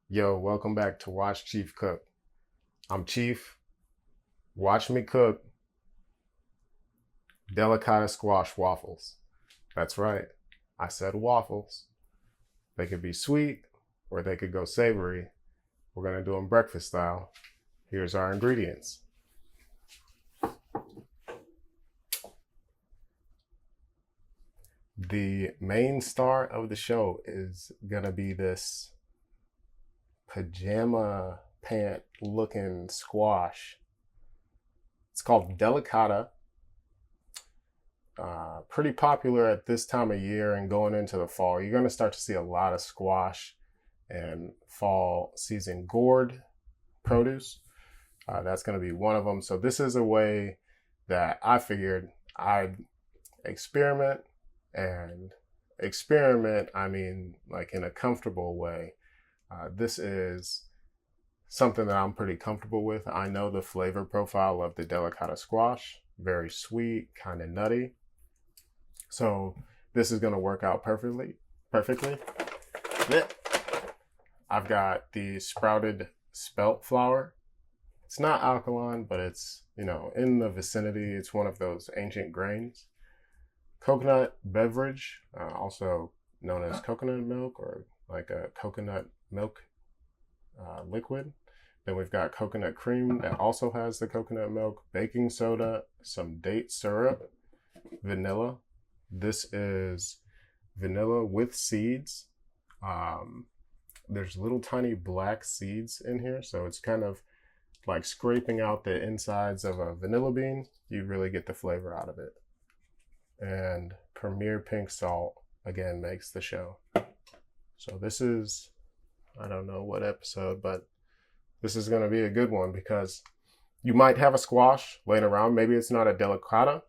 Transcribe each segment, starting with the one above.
Yo, welcome back to Watch Chief Cook. I'm Chief. Watch me cook Delicata squash waffles. That's right. I said waffles. They could be sweet or they could go savory. We're going to do them breakfast style. Here's our ingredients. The main star of the show is going to be this pajama pant looking squash. It's called Delicata. Pretty popular at this time of year and going into the fall. You're going to start to see a lot of squash and fall season gourd produce. That's going to be one of them. So this is a way that I figured I'd experiment, and experiment, I mean like in a comfortable way. This is something that I'm pretty comfortable with. I know the flavor profile of the Delicata squash, very sweet, kind of nutty. So this is going to work out perfectly. I've got the sprouted spelt flour. It's not alkaline, but it's, in the vicinity. It's one of those ancient grains. Coconut beverage, also known as coconut milk or like a coconut milk liquid. Then we've got coconut cream that also has the coconut milk, baking soda, some date syrup, vanilla. This is vanilla with seeds. There's little tiny black seeds in here, so it's kind of like scraping out the insides of a vanilla bean. You really get the flavor out of it. And Premier Pink Salt, again, makes the show. So this is, I don't know what episode, but this is going to be a good one because you might have a squash laying around. Maybe it's not a Delicata.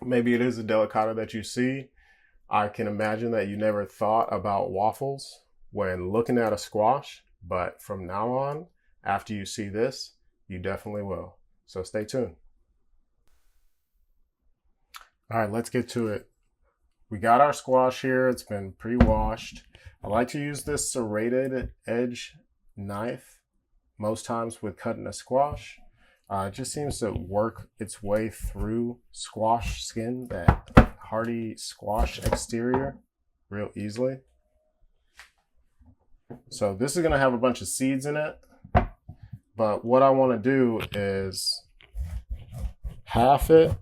Maybe it is a Delicata that you see. I can imagine that you never thought about waffles when looking at a squash, but from now on, after you see this, you definitely will. So stay tuned. All right, let's get to it. We got our squash here. It's been pre-washed. I like to use this serrated edge knife most times with cutting a squash. It just seems to work its way through squash skin, that hearty squash exterior, real easily. So this is going to have a bunch of seeds in it. But what I want to do is half it.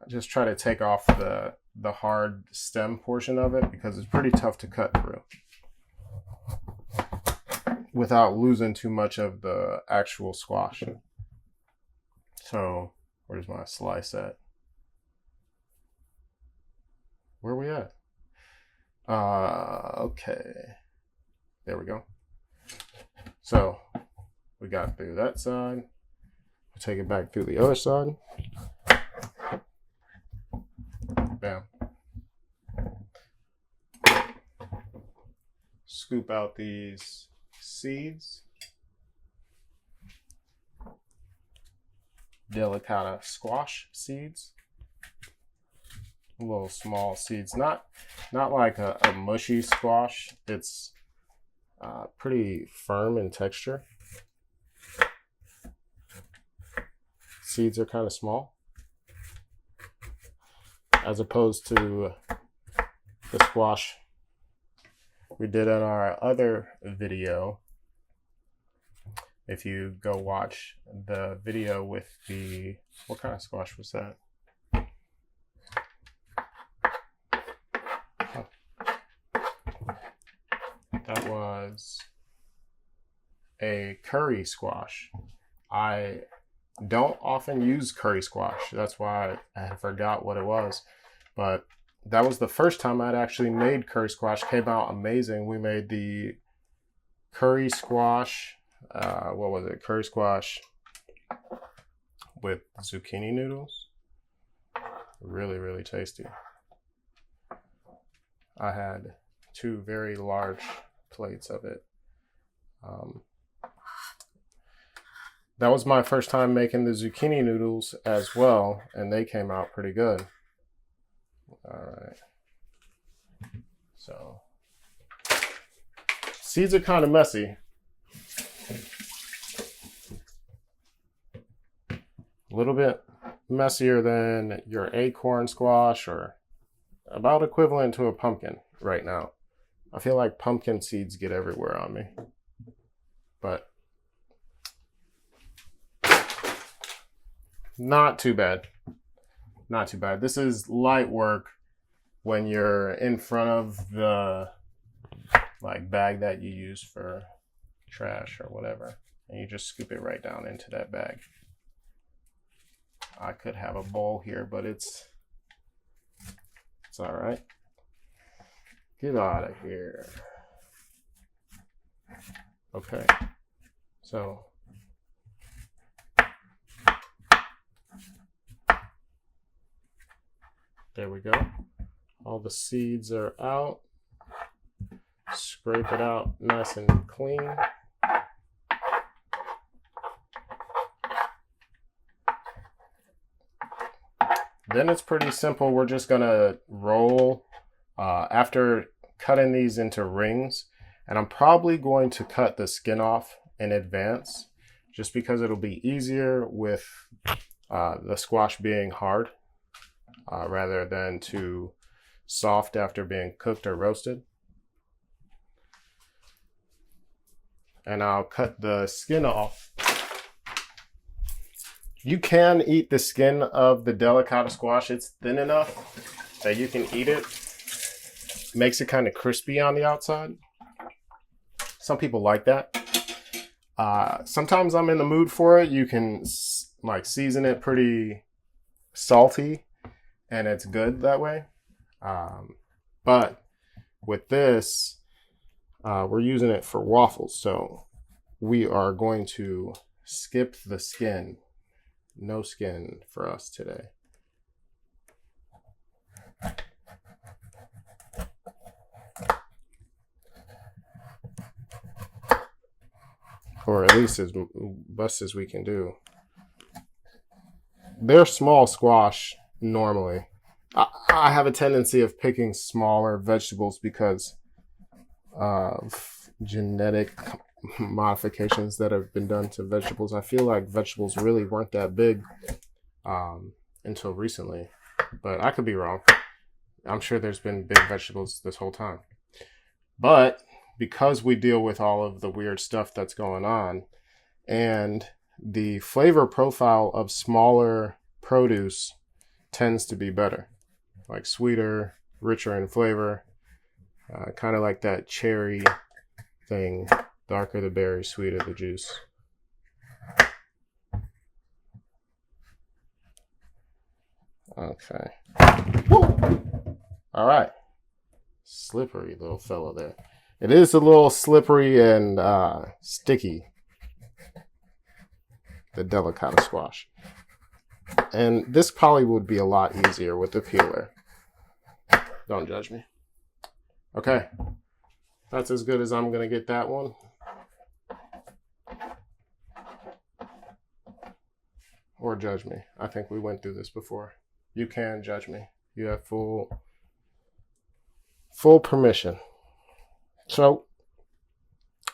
Just try to take off the hard stem portion of it because it's pretty tough to cut through without losing too much of the actual squash. So where's my slice at? Where are we at? Okay, there we go. So we got through that side. We'll take it back through the other side. Bam. Scoop out these seeds. Delicata squash seeds. Little small seeds. Not like a mushy squash. It's pretty firm in texture. Seeds are kind of small, as opposed to the squash we did in our other video. If you go watch the video with the, what kind of squash was that? Oh. That was a curry squash. I don't often use curry squash. That's why I forgot what it was. But that was the first time I'd actually made curry squash. Came out amazing. We made the curry squash. What was it? Curry squash with zucchini noodles. Really, really tasty. I had 2 very large plates of it. That was my first time making the zucchini noodles as well, and they came out pretty good. All right. So seeds are kind of messy. A little bit messier than your acorn squash, or about equivalent to a pumpkin right now. I feel like pumpkin seeds get everywhere on me. But not too bad. Not too bad. This is light work when you're in front of the like bag that you use for trash or whatever, and you just scoop it right down into that bag. I could have a bowl here, but it's all right. Get out of here. Okay, so there we go. All the seeds are out. Scrape it out nice and clean. Then it's pretty simple. We're just gonna roll after cutting these into rings, and I'm probably going to cut the skin off in advance just because it'll be easier with the squash being hard rather than too soft after being cooked or roasted. And I'll cut the skin off. You can eat the skin of the Delicata squash. It's thin enough that you can eat it. Makes it kind of crispy on the outside. Some people like that. Sometimes I'm in the mood for it. You can like season it pretty salty, and it's good that way. But with this, we're using it for waffles, so we are going to skip the skin. No skin for us today. Or at least as best as we can do. They're small squash normally. I have a tendency of picking smaller vegetables because of genetic modifications that have been done to vegetables. I feel like vegetables really weren't that big until recently, but I could be wrong. I'm sure there's been big vegetables this whole time. But because we deal with all of the weird stuff that's going on, and the flavor profile of smaller produce tends to be better, like sweeter, richer in flavor, kind of like that cherry thing. Darker the berry, sweeter the juice. Okay. All right. Slippery little fellow there. It is a little slippery and sticky, the Delicata squash. And this probably would be a lot easier with the peeler. Don't judge me. Okay. That's as good as I'm going to get that one. Or judge me. I think we went through this before. You can judge me. You have full permission. So,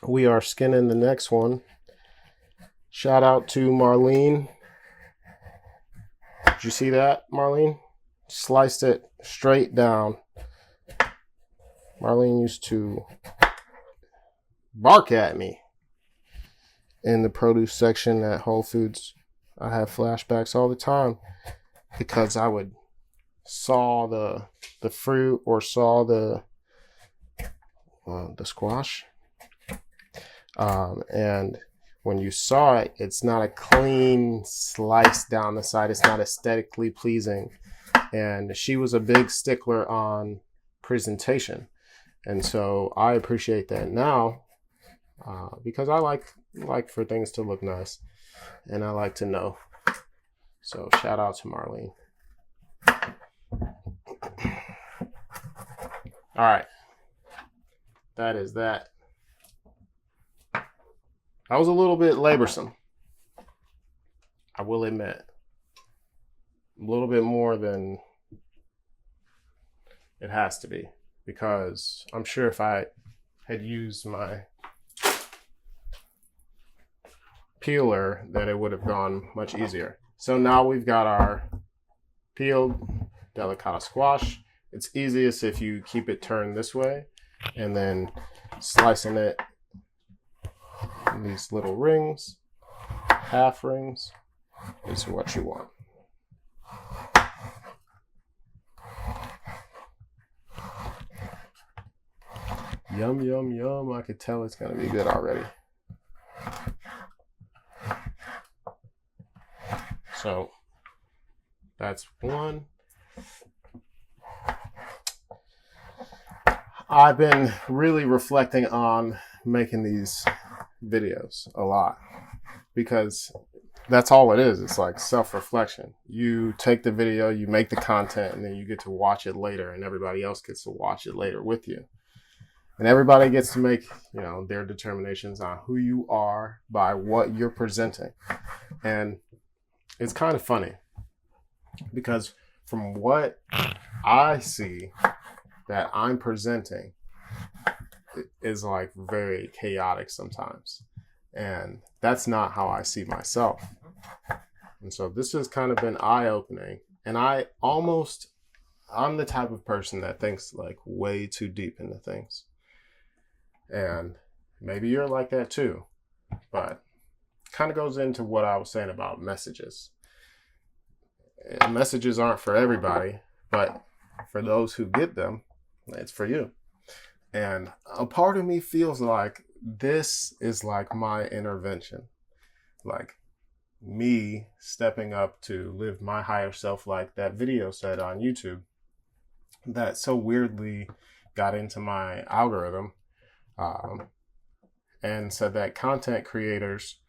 we are skinning the next one. Shout out to Marlene. Did you see that, Marlene? Sliced it straight down. Marlene used to bark at me in the produce section at Whole Foods. I have flashbacks all the time because I would saw the fruit or saw the squash, and when you saw it, it's not a clean slice down the side. It's not aesthetically pleasing, and she was a big stickler on presentation, and so I appreciate that now because I like for things to look nice. And I like to know. So shout out to Marlene. All right. That is that. That was a little bit laborsome, I will admit. A little bit more than it has to be. Because I'm sure if I had used my peeler that it would have gone much easier. So now we've got our peeled Delicata squash. It's easiest if you keep it turned this way, and then slicing it in these little rings, half rings, is what you want. Yum, yum, yum. I could tell it's gonna be good already. So that's one. I've been really reflecting on making these videos a lot because that's all it is. It's like self-reflection. You take the video, you make the content, and then you get to watch it later, and everybody else gets to watch it later with you. And everybody gets to make, their determinations on who you are by what you're presenting. And it's kind of funny because from what I see that I'm presenting is like very chaotic sometimes. And that's not how I see myself. And so this has kind of been eye-opening. And I'm the type of person that thinks like way too deep into things. And maybe you're like that too. But kind of goes into what I was saying about messages. And messages aren't for everybody, but for those who get them, it's for you. And a part of me feels like this is like my intervention, like me stepping up to live my higher self, like that video said on YouTube that so weirdly got into my algorithm, and said that content creators,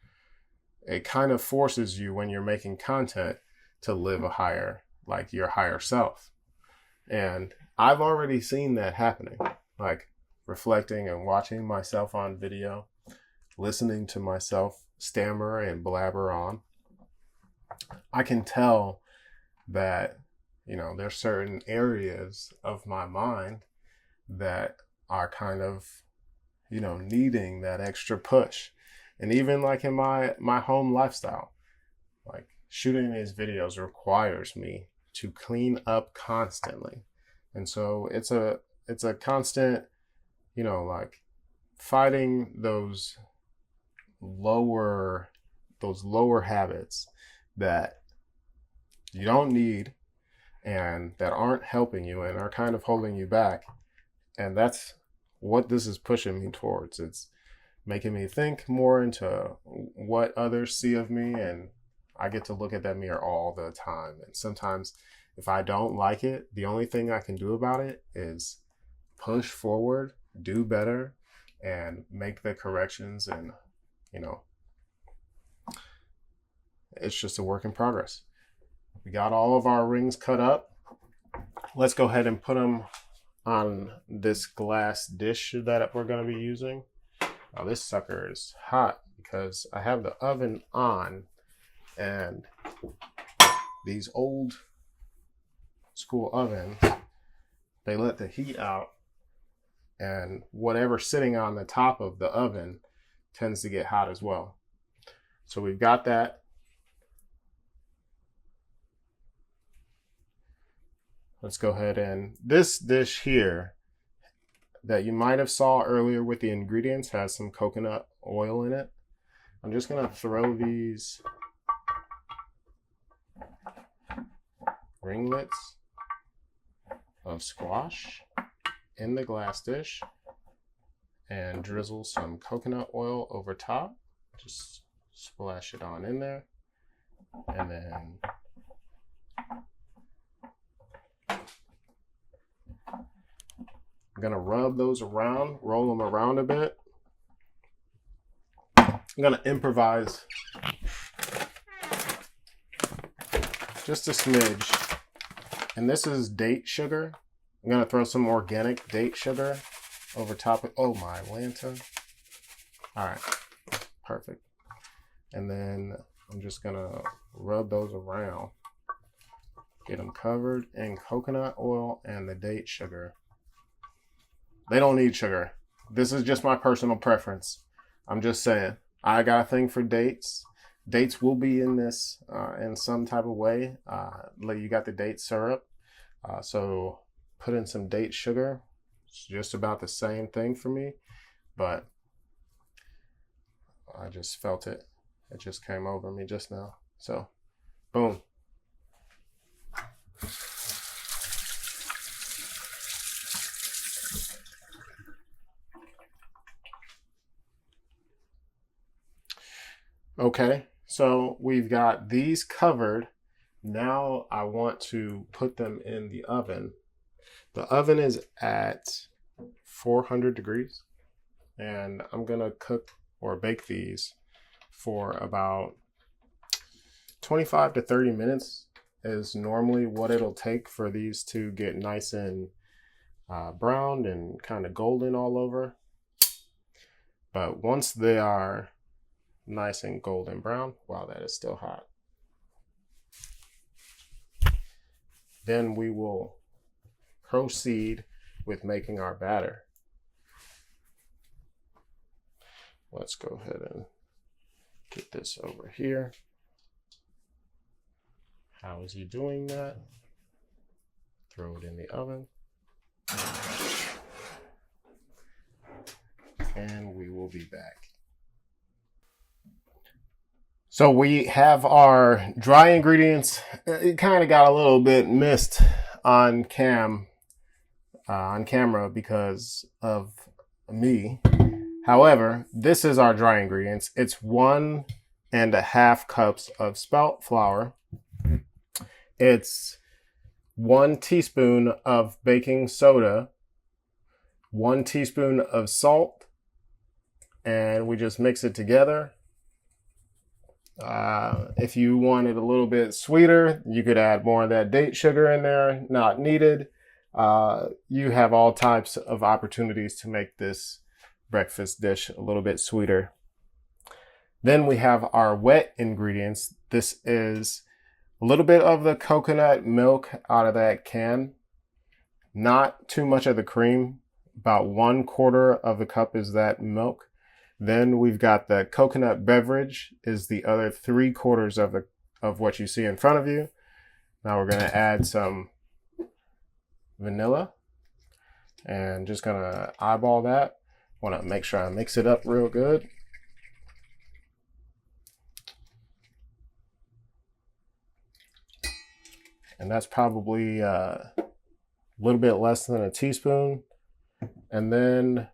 it kind of forces you when you're making content to live a higher, like your higher self. And I've already seen that happening, like reflecting and watching myself on video, listening to myself stammer and blabber on. I can tell that, there's certain areas of my mind that are kind of, needing that extra push. And even like in my home lifestyle, like shooting these videos requires me to clean up constantly. And so it's a constant, like fighting those lower habits that you don't need and that aren't helping you and are kind of holding you back. And that's what this is pushing me towards. It's making me think more into what others see of me, and I get to look at that mirror all the time. And sometimes if I don't like it, the only thing I can do about it is push forward, do better, and make the corrections. And, it's just a work in progress. We got all of our rings cut up. Let's go ahead and put them on this glass dish that we're going to be using. Now this sucker is hot because I have the oven on, and these old school ovens, they let the heat out, and whatever's sitting on the top of the oven tends to get hot as well. So we've got that. Let's go ahead, and this dish here that you might have saw earlier with the ingredients has some coconut oil in it. I'm just gonna throw these ringlets of squash in the glass dish and drizzle some coconut oil over top. Just splash it on in there, and then I'm gonna rub those around, roll them around a bit. I'm gonna improvise just a smidge. And this is date sugar. I'm gonna throw some organic date sugar over top of, oh my Lanta. All right, perfect. And then I'm just gonna rub those around. Get them covered in coconut oil and the date sugar. They don't need sugar. This is just my personal preference. I'm just saying. I got a thing for dates. Dates will be in this in some type of way. You got the date syrup. So put in some date sugar. It's just about the same thing for me, but I just felt it. It just came over me just now. So, boom. Okay, so we've got these covered. Now I want to put them in the oven. The oven is at 400 degrees, and I'm gonna cook or bake these for about 25 to 30 minutes is normally what it'll take for these to get nice and browned and kind of golden all over. But once they are nice and golden brown, wow, that is still hot, then we will proceed with making our batter. Let's go ahead and get this over here. How is he doing that? Throw it in the oven. And we will be back. So we have our dry ingredients. It kind of got a little bit missed on camera because of me. However, this is our dry ingredients. It's 1.5 cups of spelt flour. It's 1 teaspoon of baking soda, 1 teaspoon of salt, and we just mix it together. If you want it a little bit sweeter, you could add more of that date sugar in there, not needed. You have all types of opportunities to make this breakfast dish a little bit sweeter. Then we have our wet ingredients. This is a little bit of the coconut milk out of that can. Not too much of the cream. About 1/4 of the cup is that milk. Then we've got the coconut beverage is the other 3/4 of what you see in front of you. Now we're going to add some vanilla and just going to eyeball that. Want to make sure I mix it up real good. And that's probably a little bit less than a teaspoon. And then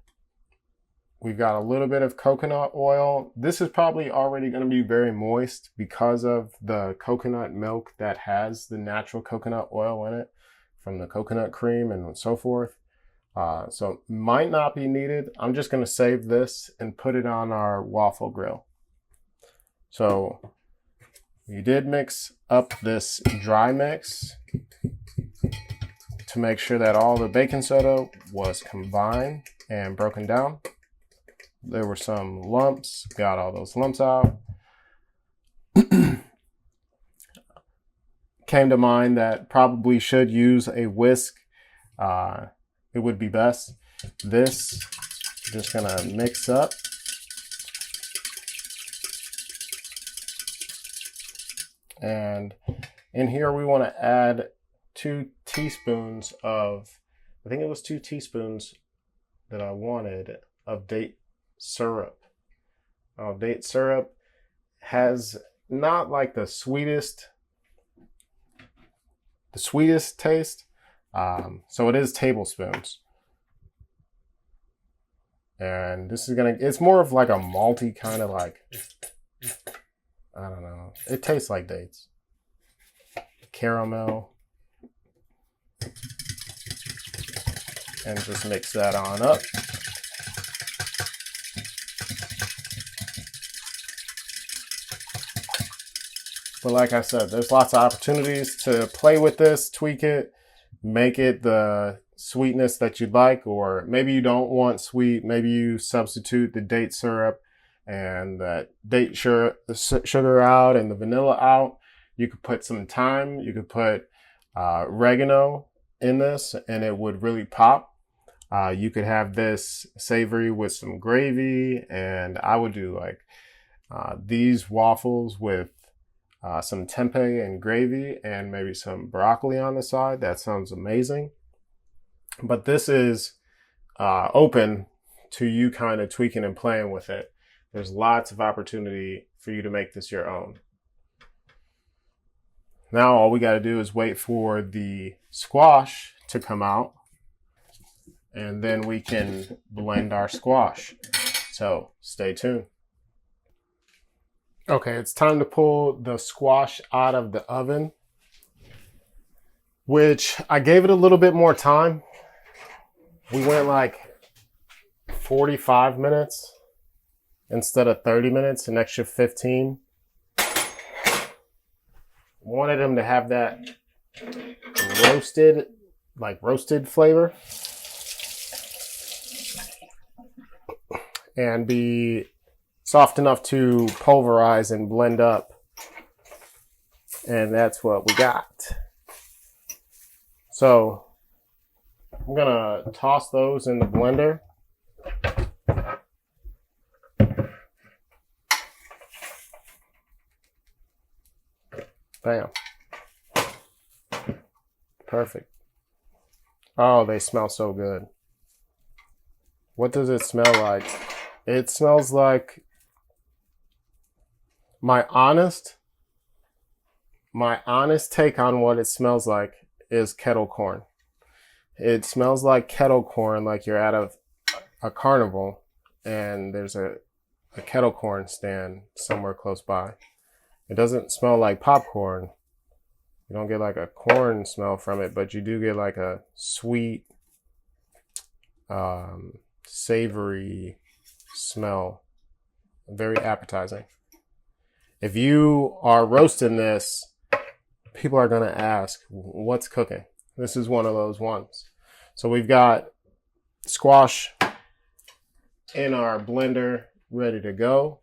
we've got a little bit of coconut oil. This is probably already going to be very moist because of the coconut milk that has the natural coconut oil in it from the coconut cream and so forth. So might not be needed. I'm just going to save this and put it on our waffle grill. So we did mix up this dry mix to make sure that all the baking soda was combined and broken down. There were some lumps, got all those lumps out. Came to mind that probably should use a whisk. It would be best. This, just gonna mix up. And in here we want to add 2 teaspoons of, I think it was 2 teaspoons that I wanted of date syrup. Date syrup has not like the sweetest taste. So it is tablespoons. And this is it's more of like a malty kind of like, I don't know. It tastes like dates. Caramel. And just mix that on up. But like I said, there's lots of opportunities to play with this, tweak it, make it the sweetness that you'd like, or maybe you don't want sweet. Maybe you substitute the date syrup and that date sugar out and the vanilla out. You could put some thyme, you could put oregano in this and it would really pop. You could have this savory with some gravy, and I would do like These waffles with some tempeh and gravy and maybe some broccoli on the side, that sounds amazing. But this is open to you kind of tweaking and playing with it. There's lots of opportunity for you to make this your own. Now all we got to do is wait for the squash to come out, and then we can blend our squash. So stay tuned. Okay, it's time to pull the squash out of the oven, which I gave it a little bit more time. We went like 45 minutes instead of 30 minutes, an extra 15. Wanted them to have that roasted flavor and be soft enough to pulverize and blend up. And that's what we got. So I'm gonna toss those in the blender. Bam. Perfect. Oh, they smell so good. What does it smell like? It smells like my honest take on what it smells like is kettle corn. It smells like kettle corn, like you're at a carnival and there's a kettle corn stand somewhere close by. It doesn't smell like popcorn. You don't get like a corn smell from it, but you do get like a sweet, savory smell. Very appetizing. If you are roasting this, people are going to ask, what's cooking? This is one of those ones. So we've got squash in our blender ready to go.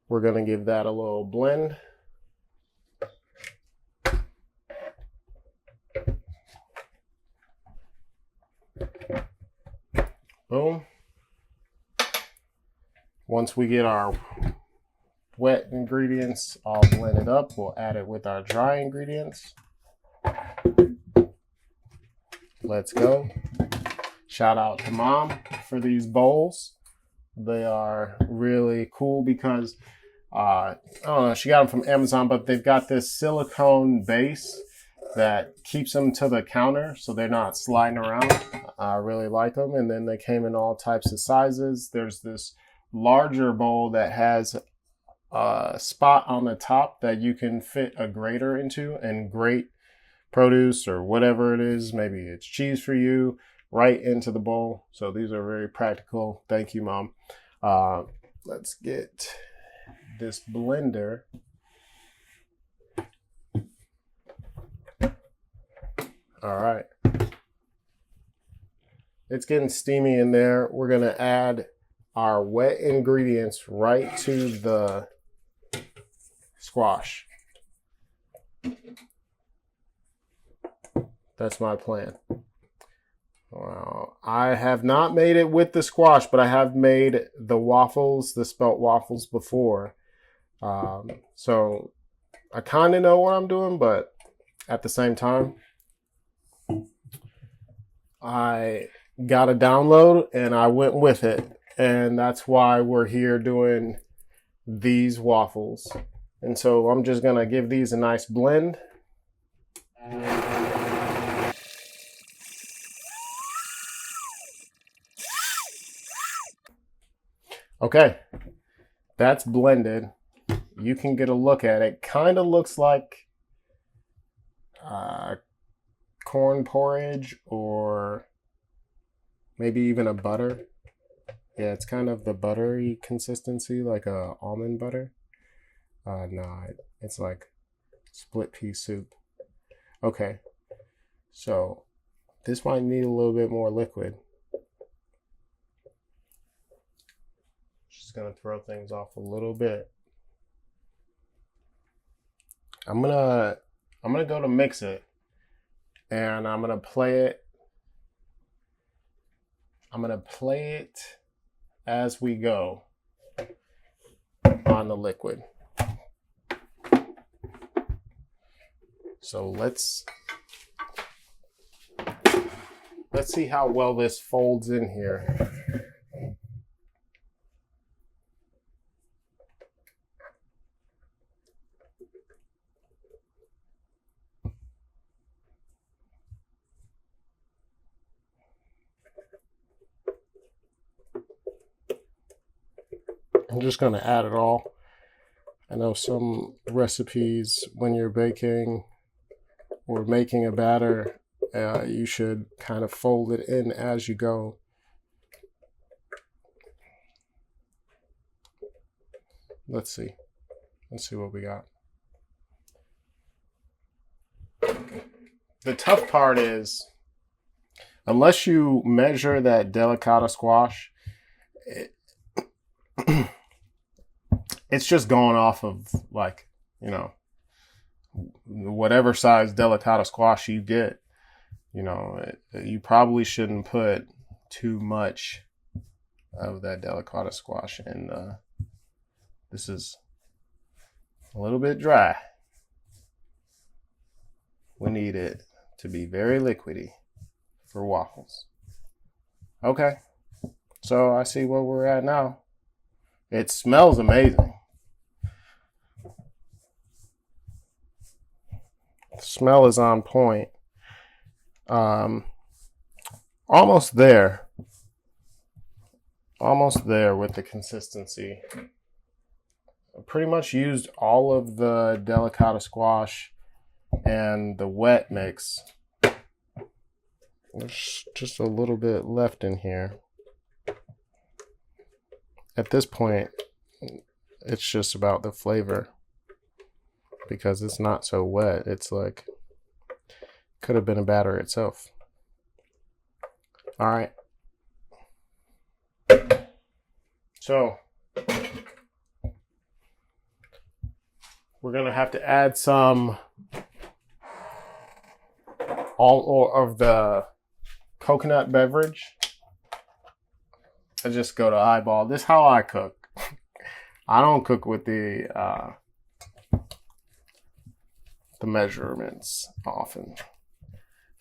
We're going to give that a little blend. Boom. Once we get our wet ingredients all blended up, we'll add it with our dry ingredients. Let's go. Shout out to Mom for these bowls. They are really cool because I don't know, she got them from Amazon, but they've got this silicone base that keeps them to the counter so they're not sliding around. I really like them. And then they came in all types of sizes. There's this larger bowl that has a spot on the top that you can fit a grater into and grate produce or whatever it is. Maybe it's cheese for you, right into the bowl. So these are very practical. Thank you, Mom. Let's get this blender. All right. It's getting steamy in there. We're going to add our wet ingredients right to the squash. That's my plan. Well, I have not made it with the squash, but I have made the waffles, the Spelt waffles before. So I kind of know what I'm doing, but at the same time, I got a download and I went with it. And that's why we're here doing these waffles. And so I'm just going to give these a nice blend. Okay, that's blended. You can get a look at it. Kind of looks like corn porridge or maybe even a butter. Yeah, it's kind of the buttery consistency, like a almond butter. No, it's like split pea soup. Okay, so this might need a little bit more liquid. Just gonna throw things off a little bit. I'm gonna go to mix it, and I'm gonna play it. I'm gonna play it as we go. on the liquid. So let's see how well this folds in here. I'm just going to add it all. I know some recipes when you're baking or making a batter, you should kind of fold it in as you go. Let's see what we got. The tough part is, unless you measure that delicata squash, it's just going off of, like, you know, whatever size delicata squash you get. You know, you probably shouldn't put too much of that delicata squash in. This is a little bit dry. We need it to be very liquidy for waffles. Okay, so I see where we're at now. It smells amazing. The smell is on point. Almost there. Almost there with the consistency. I pretty much used all of the delicata squash and the wet mix. There's just a little bit left in here. At this point, it's just about the flavor, because it's not so wet. It's like, could have been a batter itself. All right. So we're going to have to add some all of the coconut beverage. I just go to eyeball. This is how I cook. I don't cook with the measurements often.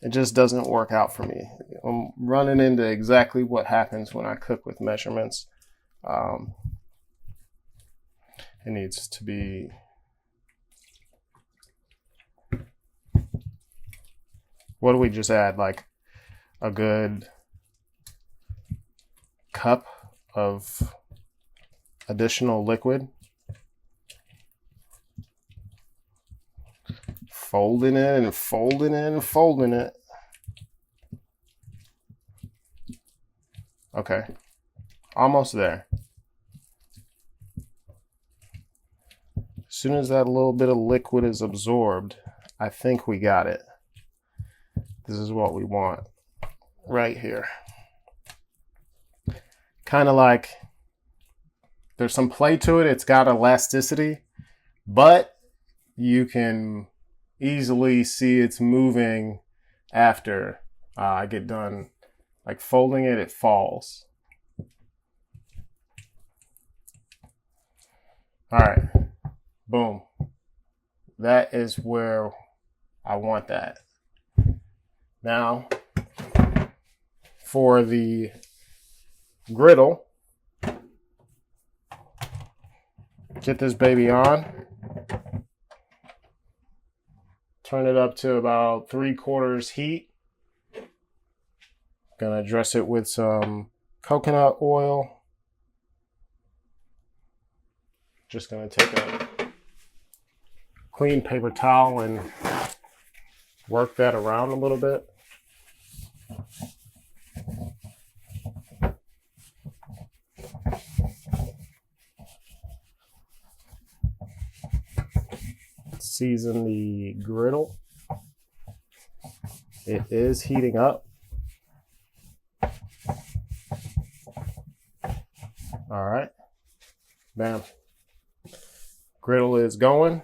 It just doesn't work out for me. I'm running into exactly what happens when I cook with measurements. It needs to be what do we just add? Like a good cup of additional liquid. Folding it and folding it and folding it. Okay, almost there. As soon as that little bit of liquid is absorbed, I think we got it. This is what we want right here. Kind of like there's some play to it. It's got elasticity, but you can easily see it's moving after I get done like folding it. It falls. All right, boom. That is where I want that. Now for the griddle, get this baby on. Turn it up to about 3/4 heat. Gonna dress it with some coconut oil. Just gonna take a clean paper towel and work that around a little bit. Season the griddle. It is heating up. All right. Bam. Griddle is going.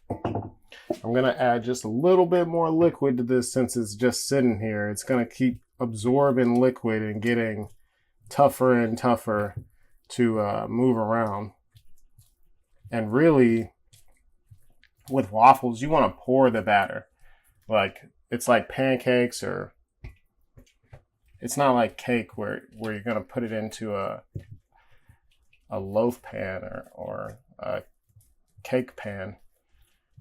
I'm going to add just a little bit more liquid to this since it's just sitting here. It's going to keep absorbing liquid and getting tougher and tougher to move around. And really, with waffles, you want to pour the batter. Like, it's like pancakes, or it's not like cake where you're going to put it into a loaf pan or a cake pan.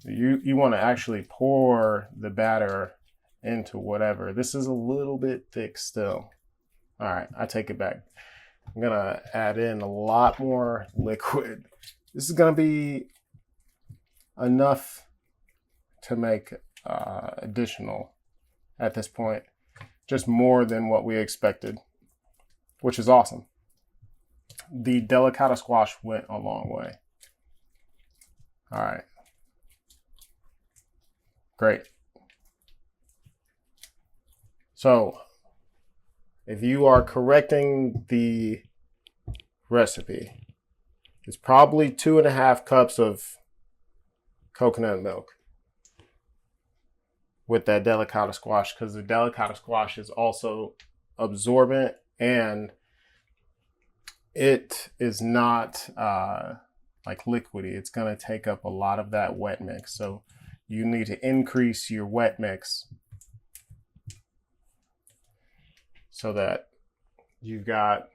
You want to actually pour the batter into whatever. This is a little bit thick still. All right, I take it back. I'm going to add in a lot more liquid. This is going to be enough to make additional at this point. Just more than what we expected, which is awesome. The Delicata squash went a long way. All right. Great. So, if you are correcting the recipe, it's probably 2.5 cups of coconut milk with that Delicata squash, because the Delicata squash is also absorbent and it is not like liquidy. It's going to take up a lot of that wet mix. So you need to increase your wet mix so that you've got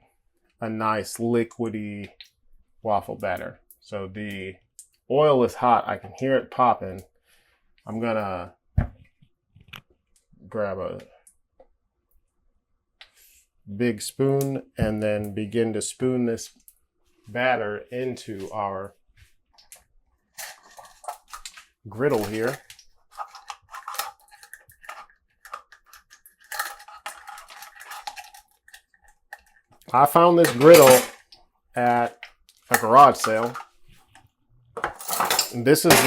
a nice liquidy waffle batter. So the oil is hot. I can hear it popping. I'm going to grab a big spoon and then begin to spoon this batter into our griddle here. I found this griddle at a garage sale. This is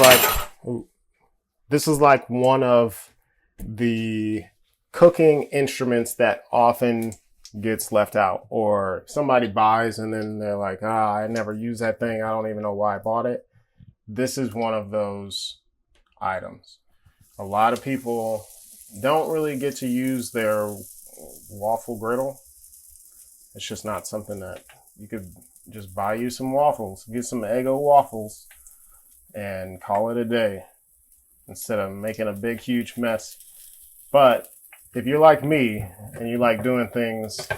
like one of the cooking instruments that often gets left out, or somebody buys and then they're like, I never use that thing. I don't even know why I bought it. This is one of those items. A lot of people don't really get to use their waffle griddle. It's just not something that you could just buy you some waffles, get some Eggo waffles and call it a day instead of making a big, huge mess. But if you're like me and you like doing things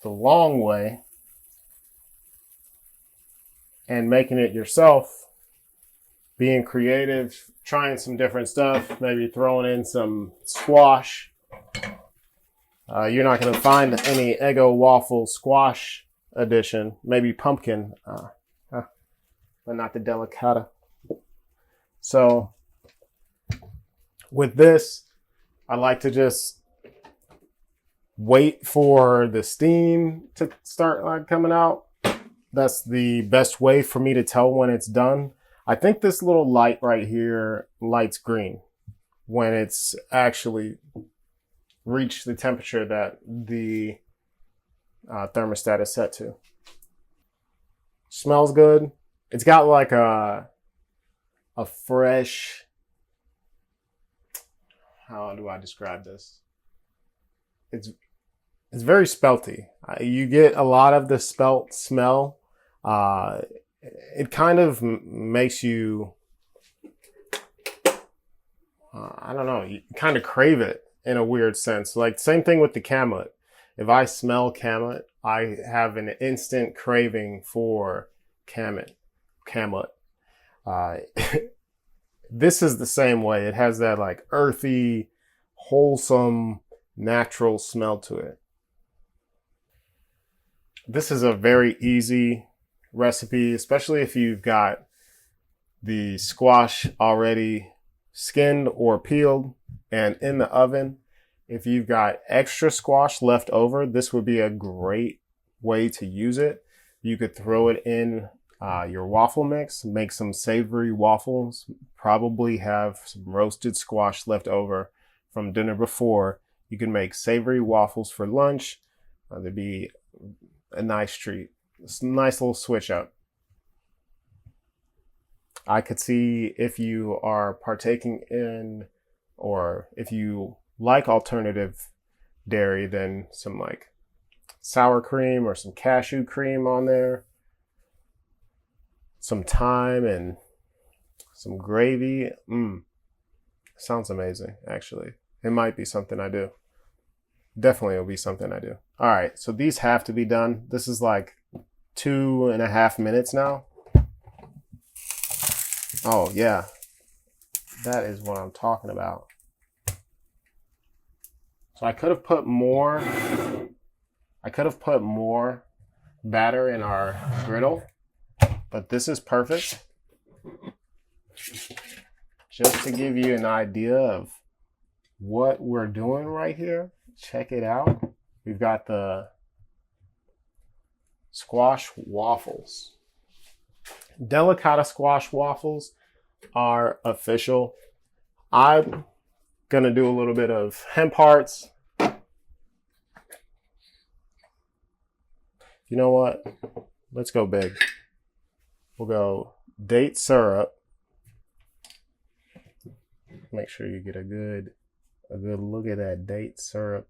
the long way and making it yourself, being creative, trying some different stuff, maybe throwing in some squash. You're not going to find any Eggo waffle squash edition, maybe pumpkin, but not the Delicata. So with this, I like to just wait for the steam to start coming out. That's the best way for me to tell when it's done. I think this little light right here lights green when it's actually reached the temperature that the thermostat is set to. Smells good. It's got like a fresh, how do I describe this? It's very spelty. You get a lot of the spelt smell. It kind of makes you, I don't know, you kind of crave it in a weird sense. Like, same thing with the kamut. If I smell kamut, I have an instant craving for kamut. This is the same way. It has that like earthy, wholesome, natural smell to it. This is a very easy recipe, especially if you've got the squash already skinned or peeled and in the oven. If you've got extra squash left over, this would be a great way to use it. You could throw it in your waffle mix, make some savory waffles, probably have some roasted squash left over from dinner before. You can make savory waffles for lunch. They'd be a nice treat. It's a nice little switch up. I could see if you are partaking in, or if you like alternative dairy, then some like sour cream or some cashew cream on there, some thyme and some gravy. Sounds amazing, actually. It might be something I do. Definitely it'll be something I do. All right, so these have to be done. This is like 2.5 minutes now. Oh yeah, that is what I'm talking about. So I could have put more batter in our griddle, but this is perfect. Just to give you an idea of what we're doing right here, check it out. We've got the squash waffles. Delicata squash waffles are official. I'm gonna do a little bit of hemp hearts. You know what? Let's go big. We'll go date syrup. Make sure you get a good look at that date syrup.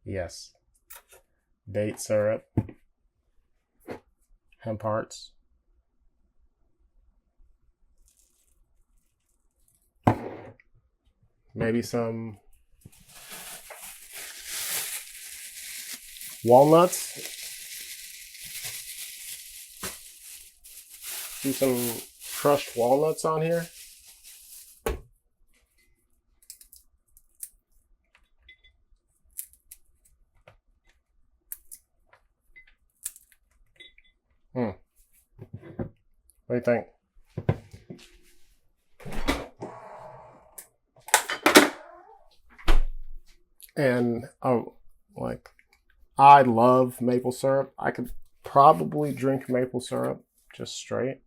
Yes. Date syrup. Hemp hearts. Maybe some walnuts. Do some crushed walnuts on here. What do you think? And I love maple syrup. I could probably drink maple syrup just straight.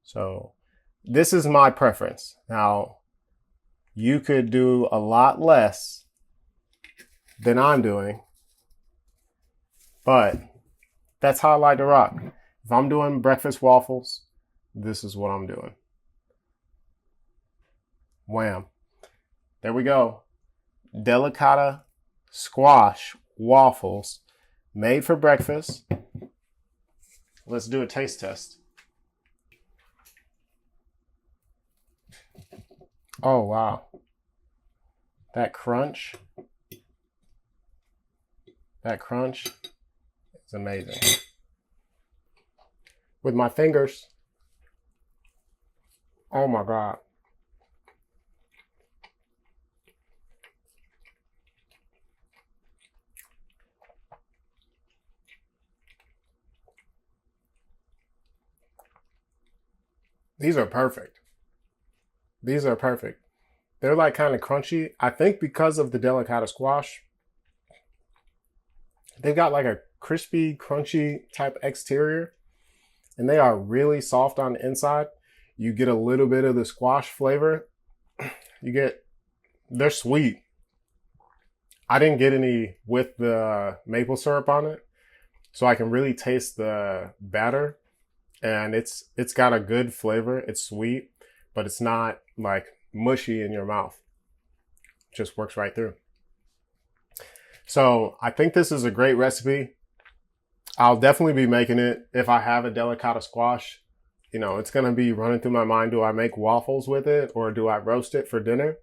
So this is my preference. Now, you could do a lot less than I'm doing, but that's how I like to rock. If I'm doing breakfast waffles, this is what I'm doing. Wham. There we go. Delicata squash waffles made for breakfast. Let's do a taste test. Oh, wow. That crunch is amazing. With my fingers. Oh my God. These are perfect. These are perfect. They're like kind of crunchy. I think because of the Delicata squash, they've got like a crispy, crunchy type exterior, and they are really soft on the inside. You get a little bit of the squash flavor. They're sweet. I didn't get any with the maple syrup on it, so I can really taste the batter, and it's got a good flavor. It's sweet, but it's not like mushy in your mouth. It just works right through. So I think this is a great recipe. I'll definitely be making it if I have a Delicata squash. You know, it's going to be running through my mind. Do I make waffles with it or do I roast it for dinner?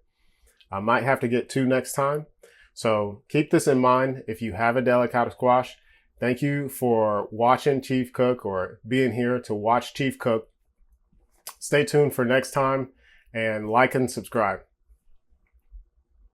I might have to get two next time. So keep this in mind if you have a Delicata squash. Thank you for watching Chief Cook or being here to watch Chief Cook. Stay tuned for next time and like and subscribe.